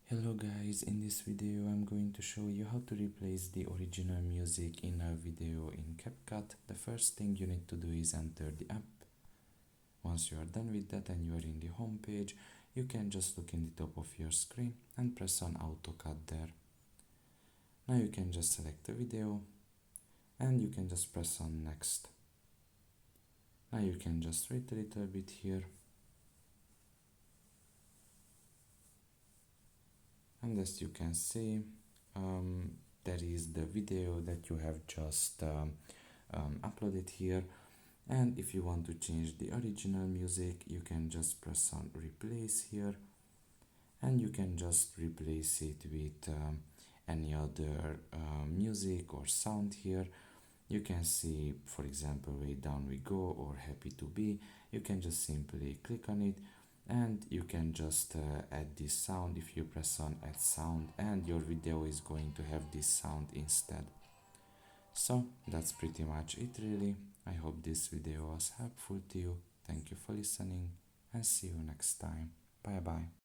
Hello guys, in this video I'm going to show you how to replace the original music in a video in Capcut. The first thing you need to do is enter the app. Once you are done with that and you are in the home page, you can just look in the top of your screen and press on AutoCut there. Now you can just select the video and you can just press on next. Now you can just wait a little bit here. And as you can see, there is the video that you have just uploaded here. And if you want to change the original music, you can just press on replace here, and you can just replace it with any other music or sound here. You can see, for example, Way Down We Go or Happy to Be. You can just simply click on it and you can just add this sound if you press on add sound, and your video is going to have this sound instead. So that's pretty much it really. I hope this video was helpful to you. Thank you for listening and see you next time. Bye bye.